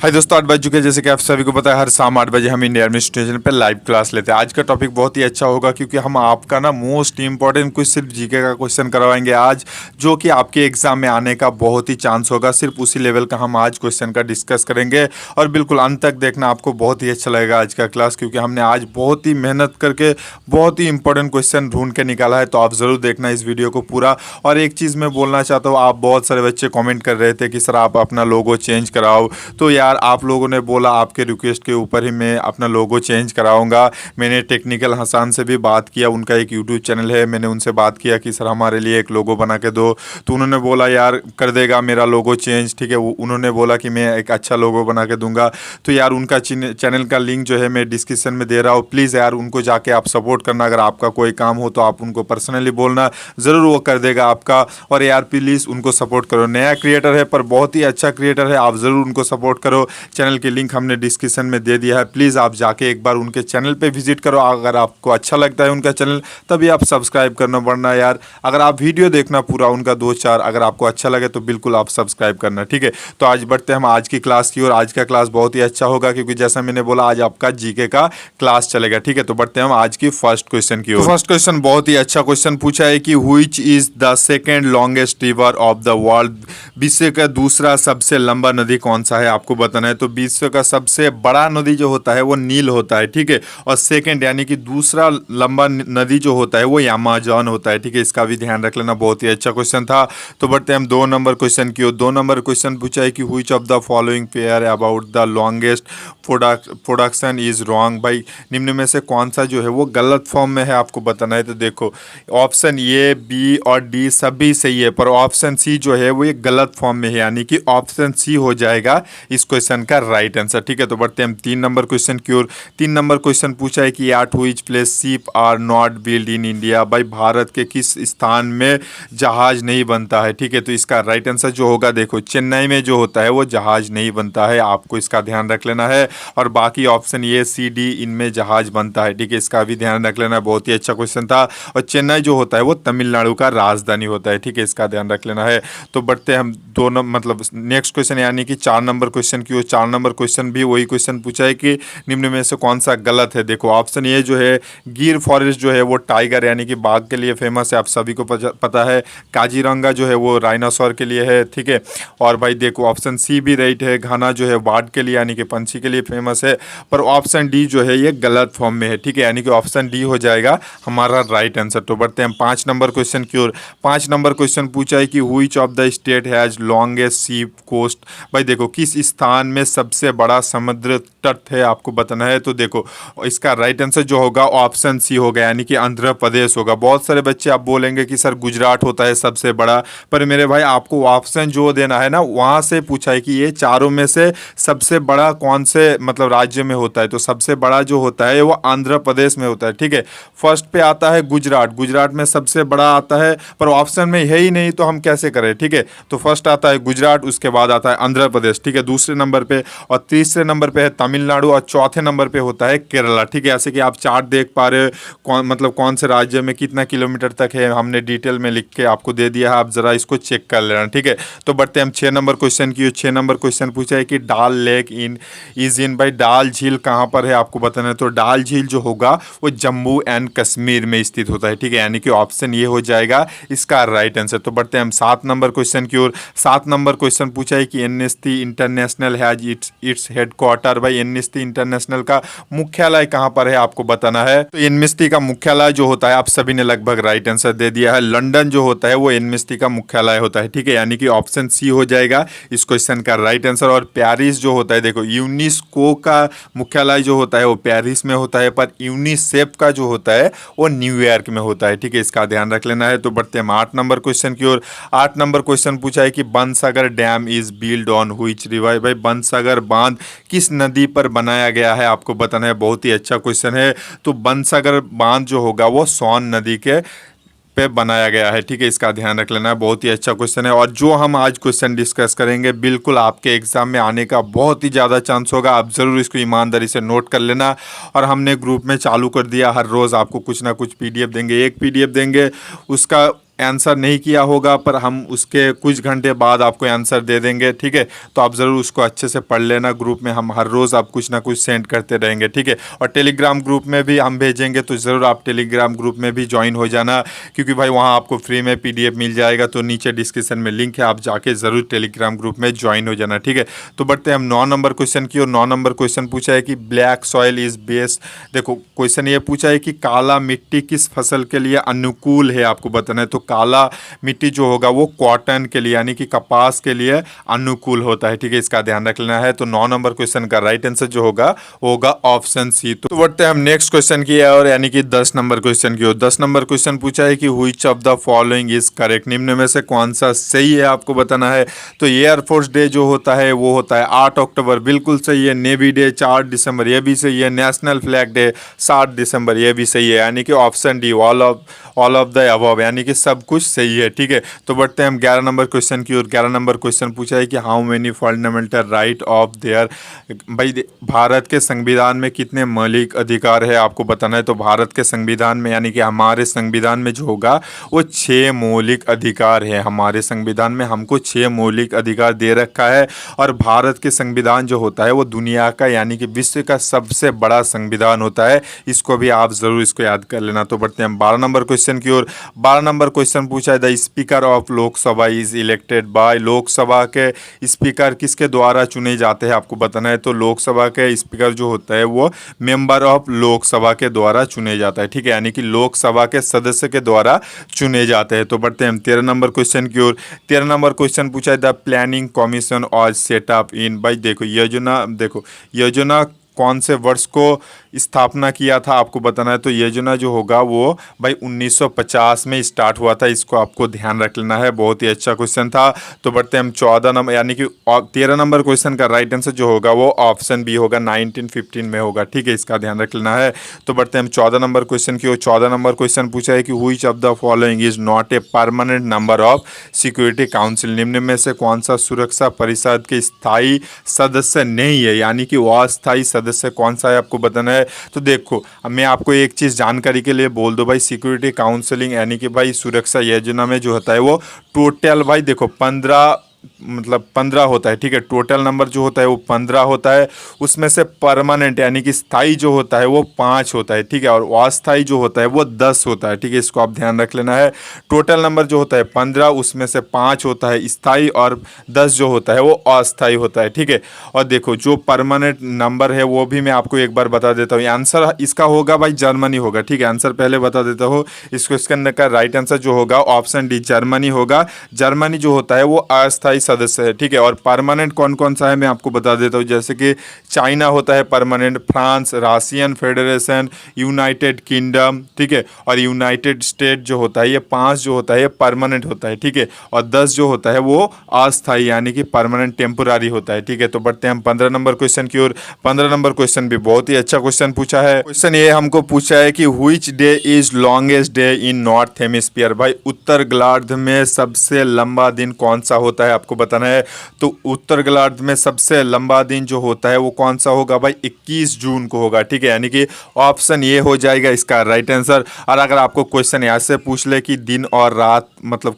हाय दोस्तों, 8 बज चुके हैं। जैसे कि आप सभी को पता है, हर शाम 8 बजे हम इंडिया आर्मी स्टेशन पे लाइव क्लास लेते हैं। आज का टॉपिक बहुत ही अच्छा होगा क्योंकि हम आपका ना मोस्ट इंपॉर्टेंट कुछ सिर्फ जीके का क्वेश्चन करवाएंगे आज, जो कि आपके एग्जाम में आने का बहुत ही चांस होगा। सिर्फ उसी लेवल का हम आज क्वेश्चन का डिस्कस करेंगे और बिल्कुल अंत तक देखना, आपको बहुत ही अच्छा लगेगा आज का क्लास, क्योंकि हमने आज बहुत ही मेहनत करके बहुत ही इंपॉर्टेंट क्वेश्चन ढूंढ के निकाला है। तो आप ज़रूर देखना इस वीडियो को पूरा। और एक चीज़ मैं बोलना चाहता हूँ, आप बहुत सारे बच्चे कॉमेंट कर रहे थे कि सर आप अपना लोगो चेंज कराओ। तो यार आप लोगों ने बोला, आपके रिक्वेस्ट के ऊपर ही मैं अपना लोगो चेंज कराऊंगा। मैंने टेक्निकल हसन से भी बात किया, उनका एक यूट्यूब चैनल है, मैंने उनसे बात किया कि सर हमारे लिए एक लोगो बना के दो। तो उन्होंने बोला यार कर देगा मेरा लोगो चेंज, ठीक है। उन्होंने बोला कि मैं एक अच्छा लोगो बना के दूंगा। तो यार उनका चैनल का लिंक जो है मैं डिस्क्रिप्शन में दे रहा हूँ, प्लीज़ यार उनको जाके आप सपोर्ट करना। अगर आपका कोई काम हो तो आप उनको पर्सनली बोलना, ज़रूर वो कर देगा आपका। और यार प्लीज़ उनको सपोर्ट करो, नया क्रिएटर है पर बहुत ही अच्छा क्रिएटर है, आप ज़रूर उनको सपोर्ट करो। चैनल की लिंक हमने डिस्क्रिप्शन में दे दिया है, प्लीज़ आप जाके एक बार उनके चैनल पे विजिट करो। अगर आपको अच्छा लगता है उनका चैनल, तभी आप सब्सक्राइब करना। वरना यार अगर आप वीडियो देखना पूरा उनका 2-4, अगर आपको अच्छा लगे तो बिल्कुल आप सब्सक्राइब करना, ठीक है। तो आज बढ़ते हैं हम आज की क्लास की ओर। आज का क्लास बहुत ही अच्छा होगा क्योंकि जैसा मैंने बोला आज आपका जीके का क्लास चलेगा, ठीक है। तो बढ़ते हैं हम आज की फर्स्ट क्वेश्चन की ओर। फर्स्ट क्वेश्चन बहुत ही अच्छा क्वेश्चन पूछा है कि which is the second longest river of the world. विश्व का दूसरा सबसे लंबा नदी कौन सा है, आपको बताना है। तो विश्व का सबसे बड़ा नदी जो होता है वो नील होता है, ठीक है। और सेकंड यानी कि दूसरा लंबा नदी जो होता है वो अमेज़न होता है, ठीक है। इसका भी ध्यान रख लेना, बहुत ही अच्छा क्वेश्चन था। तो बढ़ते हैं हम 2 नंबर क्वेश्चन की ओर। 2 नंबर क्वेश्चन पूछा है कि which of the following pair about the longest production is wrong. भाई निम्न में से कौन सा जो है वो गलत फॉर्म में है, आपको बताना है। तो देखो ऑप्शन ए, बी और डी सभी सही है, पर ऑप्शन सी जो है वो एक गलत फॉर्म में है, यानी कि ऑप्शन सी हो जाएगा इस क्वेश्चन का राइट आंसर, ठीक है। तो बढ़ते हैं हम 3 नंबर क्वेश्चन की ओर। 3 नंबर क्वेश्चन पूछा है कि at which place ship are not build in India. भाई भारत के किस स्थान में जहाज नहीं बनता है, ठीक है। तो इसका राइट आंसर जो होगा, देखो चेन्नई में जो होता है वो जहाज नहीं बनता है, आपको इसका ध्यान रख लेना है। और बाकी ऑप्शन ए, सी, डी इनमें जहाज बनता है, ठीक है। इसका भी ध्यान रख लेना, बहुत ही अच्छा क्वेश्चन था। और चेन्नई जो होता है वो तमिलनाडु का राजधानी होता है, ठीक है। इसका ध्यान रख लेना है। तो बढ़ते हैं हम मतलब नेक्स्ट क्वेश्चन यानी कि 4 नंबर क्वेश्चन की ओर। 4 नंबर क्वेश्चन भी वही क्वेश्चन पूछा है कि निम्न में से कौन सा गलत है। देखो ऑप्शन ए जो है गिर फॉरेस्ट जो है वो टाइगर यानी कि बाघ के लिए फेमस है, आप सभी को पता है। काजीरंगा जो है वो राइनासोर के लिए है, ठीक है। और भाई देखो ऑप्शन सी भी राइट है, घाना जो है बार्ड के लिए यानी कि पंछी के लिए फेमस है। पर ऑप्शन डी जो है ये गलत फॉर्म में है, ठीक है। यानी कि ऑप्शन डी हो जाएगा हमारा राइट आंसर। तो बढ़ते हैं हम 5 नंबर क्वेश्चन की ओर। 5 नंबर क्वेश्चन पूछा है कि which of the state has longest sea coast. भाई देखो किस स्थान में सबसे बड़ा समुद्र तट है, आपको बताना है। तो देखो इसका राइट आंसर जो होगा ऑप्शन सी होगा, यानी कि आंध्र प्रदेश होगा। बहुत सारे बच्चे आप बोलेंगे कि सर गुजरात होता है सबसे बड़ा, पर मेरे भाई आपको ऑप्शन जो देना है ना, वहाँ से पूछा है कि ये चारों में से सबसे बड़ा कौन से मतलब राज्य में होता है। तो सबसे बड़ा जो होता है वो आंध्र प्रदेश में होता है, ठीक है। फर्स्ट पे आता है गुजरात, गुजरात में सबसे बड़ा आता है, पर ऑप्शन में है ही नहीं तो हम कैसे करें, ठीक है। तो फर्स्ट आता है गुजरात, उसके बाद आता है आंध्र प्रदेश, ठीक है, दूसरे नंबर पे। और तीसरे नंबर पे है तमिलनाडु और चौथे नंबर पे होता है केरला, ठीक है। ऐसे कि आप चार्ट देख पा रहे हो कौन से राज्य में कितना किलोमीटर तक है, हमने डिटेल में लिख के आपको दे दिया है, आप जरा इसको चेक कर लेना, ठीक है। तो बढ़ते हैं हम 6 नंबर क्वेश्चन की। 6 नंबर क्वेश्चन पूछा है कि डाल लेक इज इन। भाई डाल झील कहाँ पर है, आपको बताना है। तो डाल झील जो होगा वो जम्मू एंड कश्मीर में स्थित होता है, ठीक है। यानी कि ऑप्शन ये हो जाएगा इसका राइट आंसर। तो बढ़ते हैं हम 7 नंबर क्वेश्चन की ओर। 7 नंबर क्वेश्चन पूछा है कि amnesty international has its headquarter. भाई एमनेस्टी इंटरनेशनल का मुख्यालय कहाँ पर है, आपको बताना है। तो एमनेस्टी का मुख्यालय जो होता है, आप सभी ने लगभग राइट आंसर दे दिया है, लंदन जो होता है वो एमनेस्टी का मुख्यालय होता है, ठीक है। यानी कि ऑप्शन सी हो जाएगा इस क्वेश्चन का राइट आंसर। और पेरिस जो होता है, देखो यूनेस्को का मुख्यालय जो होता है वो पेरिस में होता है, पर यूनिसेफ का जो होता है वो न्यूयॉर्क में होता है, ठीक है। इसका ध्यान रख लेना है। तो बढ़ते हैं 8 नंबर क्वेश्चन की ओर। 8 नंबर क्वेश्चन पूछा है कि Bansagar dam is build on which river. भाई बनसागर बांध किस नदी पर बनाया गया है, आपको बताना है, बहुत ही अच्छा क्वेश्चन है। तो बनसागर बांध जो होगा वो सोन नदी के पे बनाया गया है, ठीक है। इसका ध्यान रख लेना है, बहुत ही अच्छा क्वेश्चन है। और जो हम आज क्वेश्चन डिस्कस करेंगे बिल्कुल आपके एग्जाम में आने का बहुत ही ज़्यादा चांस होगा, आप ज़रूर इसको ईमानदारी से नोट कर लेना। और हमने ग्रुप में चालू कर दिया, हर रोज़ आपको कुछ ना कुछ PDF देंगे। एक PDF देंगे, उसका आंसर नहीं किया होगा, पर हम उसके कुछ घंटे बाद आपको आंसर दे देंगे, ठीक है। तो आप ज़रूर उसको अच्छे से पढ़ लेना। ग्रुप में हम हर रोज़ आप कुछ ना कुछ सेंड करते रहेंगे, ठीक है। और टेलीग्राम ग्रुप में भी हम भेजेंगे, तो ज़रूर आप टेलीग्राम ग्रुप में भी ज्वाइन हो जाना, क्योंकि भाई वहाँ आपको फ्री में PDF मिल जाएगा। तो नीचे डिस्क्रिप्शन में लिंक है, आप जाके ज़रूर टेलीग्राम ग्रुप में ज्वाइन हो जाना, ठीक है। तो बढ़ते हैं हम 9 नंबर क्वेश्चन की। और 9 नंबर क्वेश्चन पूछा है कि ब्लैक सॉइल इज़ बेस्ट। देखो क्वेश्चन ये पूछा है कि काला मिट्टी किस फसल के लिए अनुकूल है, आपको बताना है। तो काला मिट्टी जो होगा वो कॉटन के लिए यानी कि कपास के लिए अनुकूल होता है, ठीक है। इसका ध्यान रख लेना है। तो 9 नंबर क्वेश्चन का राइट आंसर जो होगा वो होगा ऑप्शन सी। तो बढ़ते हैं हम नेक्स्ट क्वेश्चन की और यानी कि 10 नंबर क्वेश्चन की ओर। 10 नंबर क्वेश्चन पूछा है कि which of the following is correct. निम्न में से कौन सा सही है, आपको बताना है। तो एयरफोर्स डे जो होता है वो होता है 8 अक्टूबर, बिल्कुल सही है। नेवी डे 4 दिसंबर, ये भी सही है। नेशनल फ्लैग डे 7 दिसंबर, ये भी सही है। यानी कि option D all of the above, यानी कि सब कुछ सही है, ठीक है। तो बढ़ते हैं हम 11 नंबर क्वेश्चन की ओर। 11 नंबर क्वेश्चन पूछा है कि how many fundamental right of their. भाई भारत के संविधान में कितने मौलिक अधिकार है, आपको बताना है। तो भारत के संविधान में यानी कि हमारे संविधान में जो होगा वो 6 मौलिक अधिकार है। हमारे संविधान में हमको 6 मौलिक अधिकार दे रखा है। और भारत के संविधान जो होता है वो दुनिया का यानी कि विश्व का सबसे बड़ा संविधान होता है। इसको भी आप ज़रूर इसको याद कर लेना। तो बढ़ते हैं हम 12 नंबर क्वेश्चन की ओर। 12 नंबर क्वेश्चन पूछा है the speaker of Lok Sabha is elected by. Lok Sabha के स्पीकर किसके द्वारा चुने जाते हैं, आपको बताना है। तो लोकसभा के स्पीकर जो होता है वो मेंबर ऑफ लोकसभा के द्वारा चुने जाता है, ठीक है। यानी कि लोकसभा के सदस्य के द्वारा चुने जाते हैं। तो बढ़ते हैं हम 13 नंबर क्वेश्चन की ओर। 13 नंबर क्वेश्चन पूछा है द प्लानिंग कमीशन और सेटअप इन। भाई देखो योजना कौन से वर्ष को स्थापना किया था, आपको बताना है। तो योजना जो होगा वो भाई 1950 में स्टार्ट हुआ था। इसको आपको ध्यान रख लेना है। बहुत ही अच्छा क्वेश्चन था। तो बढ़ते हैं हम 14 नंबर यानी कि 13 नंबर क्वेश्चन का राइट आंसर जो होगा वो ऑप्शन बी होगा, 1915 में होगा, ठीक है। इसका ध्यान रख लेना है। तो बढ़ते हैं हम 14 नंबर क्वेश्चन की ओर। 14 नंबर क्वेश्चन पूछा है कि which of the following is not a permanent number of security council. निम्न में से कौन सा सुरक्षा परिषद के स्थायी सदस्य नहीं है, यानी कि अस्थायी सदस्य कौन सा है, आपको बताना है। तो देखो मैं आपको एक चीज़ जानकारी के लिए बोल दो भाई, सिक्योरिटी काउंसलिंग यानी कि भाई सुरक्षा योजना में जो होता है वो टोटल भाई देखो 15 होता है, ठीक है। टोटल नंबर जो होता है वो 15 होता है। उसमें से परमानेंट यानी कि स्थायी जो होता है वो 5 होता है, ठीक है। और अस्थायी जो होता है वो 10 होता है, ठीक है। इसको आप ध्यान रख लेना है। टोटल नंबर जो होता है 15, उसमें से 5 होता है स्थायी और 10 जो होता है वो अस्थायी होता है, ठीक है। और देखो जो परमानेंट नंबर है वो भी मैं आपको एक बार बता देता हूँ। आंसर इसका होगा भाई जर्मनी होगा, ठीक है। आंसर पहले बता देता हूँ। इस क्वेश्चन का राइट आंसर जो होगा ऑप्शन डी जर्मनी होगा। जर्मनी जो होता है वो अस्थायी सदस्य है, ठीक है। और परमानेंट कौन कौन सा है मैं आपको बता देता हूँ। जैसे कि चाइना होता है permanent, France, Russian federation, United kingdom, ठीक है। और यूनाइटेड स्टेट जो होता है ये 5 जो होता है ये परमानेंट होता है, ठीक है। और 10 जो होता है वो अस्थायी यानी कि परमानेंट टेम्पोरारी होता है, ठीक है। तो बढ़ते हैं हम 15 नंबर क्वेश्चन की ओर। 15 नंबर क्वेश्चन भी बहुत ही अच्छा क्वेश्चन पूछा है। क्वेश्चन ये हमको पूछा है कि which day is longest day in north hemisphere. भाई उत्तर गोलार्ध में सबसे लंबा दिन कौन सा होता है, आपको बताना है। तो उत्तर गोलार्ध में सबसे लंबा दिन जो होता है वो कौन सा होगा भाई, 21 जून को होगा, ठीक है। यानी कि ऑप्शन ये हो जाएगा इसका राइट आंसर। और अगर आपको क्वेश्चन ऐसे पूछ ले कि दिन और रात मतलब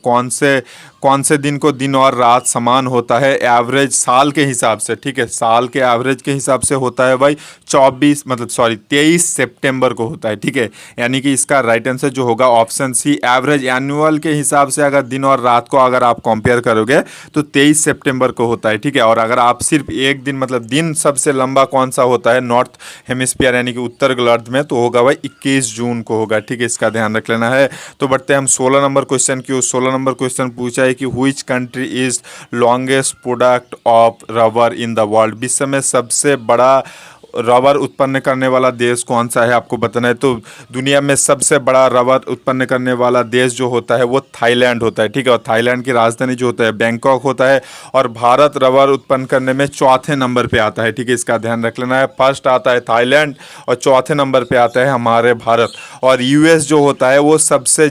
कौन से दिन को दिन और रात समान होता है एवरेज साल के हिसाब से, ठीक है। साल के एवरेज के हिसाब से होता है भाई 23 सितंबर को होता है, ठीक है। यानी कि इसका राइट आंसर जो होगा ऑप्शन सी एवरेज एनुअल के हिसाब से अगर दिन और रात को अगर आप कंपेयर करोगे तो 23 सितंबर को होता है, ठीक है। और अगर आप सिर्फ एक दिन मतलब दिन सबसे लंबा कौन सा होता है नॉर्थ हेमिस्फीयर यानी कि उत्तर गोलार्ध में, तो होगा भाई 21 जून को होगा, ठीक है। इसका ध्यान रख लेना है। तो बढ़ते हैं हम 16 नंबर क्वेश्चन की। 16 नंबर क्वेश्चन पूछा है कि which country is longest product of rubber in the world. विश्व में सबसे बड़ा रबर उत्पन्न करने वाला देश कौन सा है, आपको बताना है। तो दुनिया में सबसे बड़ा रबर उत्पन्न करने वाला देश जो होता है वो थाईलैंड होता है, ठीक है। और थाईलैंड की राजधानी जो होता है बैंकॉक होता है। और भारत रबर उत्पन्न करने में चौथे नंबर पे आता है, ठीक है। इसका ध्यान रख लेना है। फर्स्ट आता है थाईलैंड और चौथे नंबर पे आता है हमारे भारत। और यूएस जो होता है वो सबसे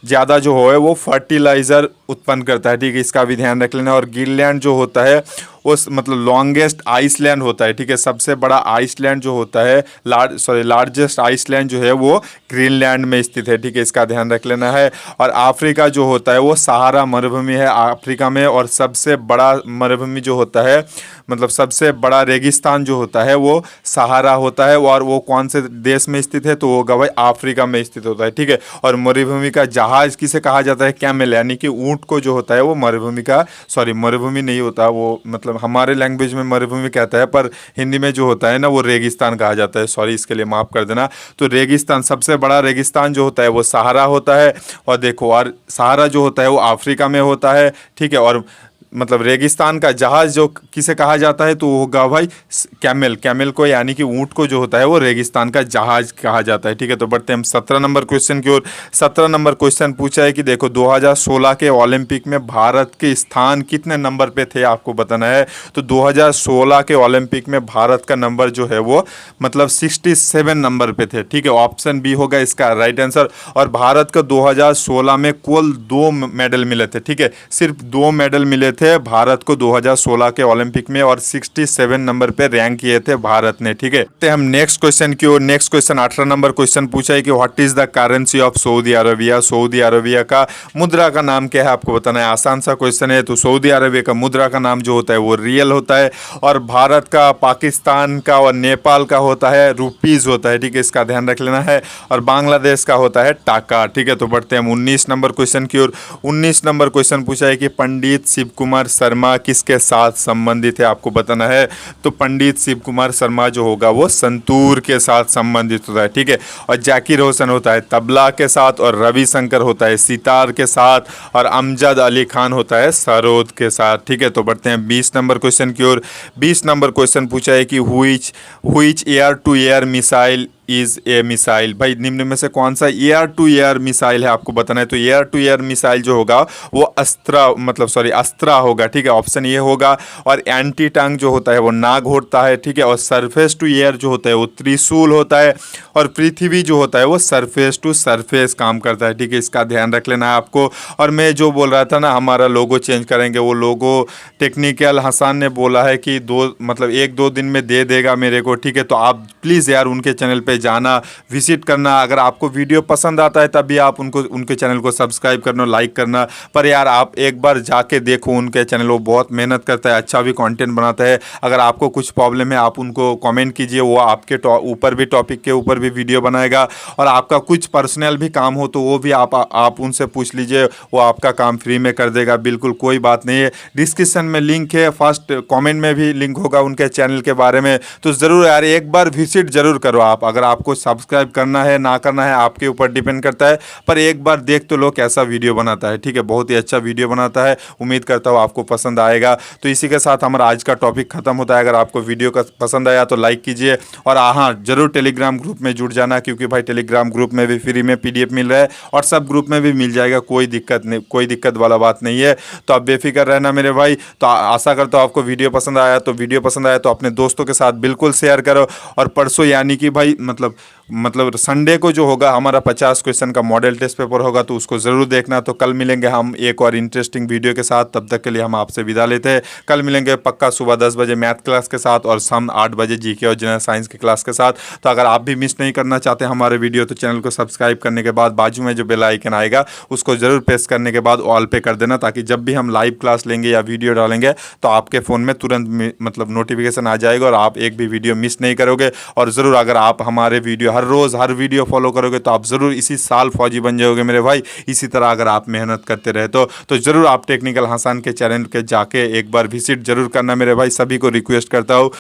ज़्यादा जो है वो फर्टिलाइज़र उत्पन्न करता है, ठीक है। इसका भी ध्यान रख लेना। और ग्रीनलैंड जो होता है वो मतलब लॉन्गेस्ट आइसलैंड होता है, ठीक है। सबसे बड़ा आइसलैंड जो होता है, लार्जेस्ट आइसलैंड जो है वो ग्रीनलैंड में स्थित है, ठीक है, इसका ध्यान रख लेना है। और अफ्रीका जो होता है वो सहारा मरुभूमि है अफ्रीका में, और सबसे बड़ा मरुभूमि जो होता है, मतलब सबसे बड़ा रेगिस्तान जो होता है वो सहारा होता है। और वो कौन से देश में स्थित है, तो वो होगा भाई अफ्रीका में स्थित होता है, ठीक है। और मरुभूमि का जहाज किसे कहा जाता है, कैमल, यानी कि ऊंट को जो होता है वो मरुभूमि का, सॉरी मरुभूमि नहीं होता वो, मतलब हमारे लैंग्वेज में मरुभूमि कहता है, पर हिंदी में जो होता है ना वो रेगिस्तान कहा जाता है, सॉरी इसके लिए माफ़ कर देना। तो रेगिस्तान, सबसे बड़ा रेगिस्तान जो होता है वो सहारा होता है। और देखो, और सहारा जो होता है वो अफ्रीका में होता है, ठीक है। और मतलब रेगिस्तान का जहाज जो किसे कहा जाता है, तो वो होगा भाई कैमल, कैमल को, यानी कि ऊंट को जो होता है वो रेगिस्तान का जहाज कहा जाता है, ठीक है। तो बढ़ते हैं हम 17 नंबर क्वेश्चन की ओर। 17 नंबर क्वेश्चन पूछा है कि देखो 2016 के ओलंपिक में भारत के स्थान कितने नंबर पे थे, आपको बताना है। तो 2016 के ओलंपिक में भारत का नंबर जो है वो मतलब 67 नंबर पे थे, ठीक है। ऑप्शन बी होगा इसका राइट आंसर। और भारत का 2016 में कुल 2 मेडल मिले थे, ठीक है, सिर्फ 2 मेडल मिले थे भारत को 2016 के ओलंपिक में, और 67 नंबर पे रैंक किए थे भारत ने, ठीक है। तो हम नेक्स्ट क्वेश्चन की ओर। नेक्स्ट क्वेश्चन 18 नंबर क्वेश्चन पूछा है कि what is the currency of Saudi Arabia. Saudi Arabia का मुद्रा का नाम क्या है, आपको बताना है। आसान सा क्वेश्चन है। तो सऊदी अरबिया का मुद्रा का नाम जो होता है वो रियल होता है, और भारत का, पाकिस्तान का और नेपाल का होता है रुपीज होता है, ठीक है, इसका ध्यान रख लेना है। और बांग्लादेश का होता है टाका, ठीक है। तो बढ़ते हैं हम 19 नंबर क्वेश्चन की ओर। 19 नंबर क्वेश्चन पूछा है कि पंडित शिव कुमार शर्मा किसके साथ संबंधित है, आपको बताना है। तो पंडित शिव कुमार शर्मा जो होगा वो संतूर के साथ संबंधित होता है, ठीक है। और जाकिर रोशन होता है तबला के साथ, और रविशंकर होता है सितार के साथ, और अमजद अली खान होता है सरोद के साथ, ठीक है। तो बढ़ते हैं 20 नंबर क्वेश्चन की ओर। 20 नंबर क्वेश्चन पूछा है कि which air to air missile is a missile. भाई निम्न में से कौन सा एयर टू एयर मिसाइल है, आपको बताना है। तो एयर टू एयर मिसाइल जो होगा वो अस्त्रा होगा, ठीक है, ऑप्शन ये होगा। और एंटी टैंक जो होता है वो नाग होता है, ठीक है। और सरफेस टू एयर जो होता है वो त्रिशूल होता है। और पृथ्वी जो होता है वो सरफेस टू सरफेस काम करता है, ठीक है, इसका ध्यान रख लेना है आपको। और मैं जो बोल रहा था ना, हमारा लोगो चेंज करेंगे, वो लोगो टेक्निकल हसन ने बोला है कि 1-2 दिन में दे देगा मेरे को, ठीक है। तो आप प्लीज़ यार उनके चैनल पे जाना, विजिट करना। अगर आपको वीडियो पसंद आता है तब भी आप उनके चैनल को सब्सक्राइब करना, लाइक करना। पर यार आप एक बार जाके देखो उनके चैनल, वो बहुत मेहनत करता है, अच्छा भी कंटेंट बनाता है। अगर आपको कुछ प्रॉब्लम है आप उनको कमेंट कीजिए, वो आपके ऊपर भी, टॉपिक के ऊपर भी वीडियो बनाएगा। और आपका कुछ पर्सनल भी काम हो तो वो भी आप उनसे पूछ लीजिए, वो आपका काम फ्री में कर देगा, बिल्कुल कोई बात नहीं है। डिस्क्रिप्शन में लिंक है, फर्स्ट कमेंट में भी लिंक होगा उनके चैनल के बारे में। तो ज़रूर यार एक बार विजिट ज़रूर करो आप। अगर आपको सब्सक्राइब करना है ना करना है आपके ऊपर डिपेंड करता है, पर एक बार देख तो लो कैसा वीडियो बनाता है, ठीक है, बहुत ही अच्छा वीडियो बनाता है। उम्मीद करता हूँ आपको पसंद आएगा। तो इसी के साथ हमारा आज का टॉपिक खत्म होता है। अगर आपको वीडियो का पसंद आया तो लाइक कीजिए, और हाँ जरूर टेलीग्राम ग्रुप में जुड़ जाना, क्योंकि भाई टेलीग्राम ग्रुप में भी फ्री में PDF मिल रहा है, और सब ग्रुप में भी मिल जाएगा, कोई दिक्कत नहीं, कोई दिक्कत वाला बात नहीं है। तो आप बेफिक्र रहना मेरे भाई। तो आशा करता हूँ आपको वीडियो पसंद आया, तो अपने दोस्तों के साथ बिल्कुल शेयर करो। और परसों यानी कि भाई मतलब संडे को जो होगा हमारा 50 क्वेश्चन का मॉडल टेस्ट पेपर होगा, तो उसको ज़रूर देखना। तो कल मिलेंगे हम एक और इंटरेस्टिंग वीडियो के साथ, तब तक के लिए हम आपसे विदा लेते हैं। कल मिलेंगे पक्का सुबह 10 बजे मैथ क्लास के साथ, और शाम 8 बजे GK और जनरल साइंस की क्लास के साथ। तो अगर आप भी मिस नहीं करना चाहते हमारे वीडियो, तो चैनल को सब्सक्राइब करने के बाद बाजू में जो बेल आइकन आएगा उसको ज़रूर प्रेस करने के बाद ऑल पे कर देना, ताकि जब भी हम लाइव क्लास लेंगे या वीडियो डालेंगे तो आपके फ़ोन में तुरंत मतलब नोटिफिकेशन आ जाएगा, और आप एक भी वीडियो मिस नहीं करोगे। और ज़रूर अगर आप हमारे वीडियो हर रोज़ हर वीडियो फॉलो करोगे तो आप ज़रूर इसी साल फौजी बन जाओगे मेरे भाई। इसी तरह अगर आप मेहनत करते रहे तो ज़रूर आप टेक्निकल हसन के चैनल के जाके एक बार विजिट जरूर करना मेरे भाई, सभी को रिक्वेस्ट करता हूँ।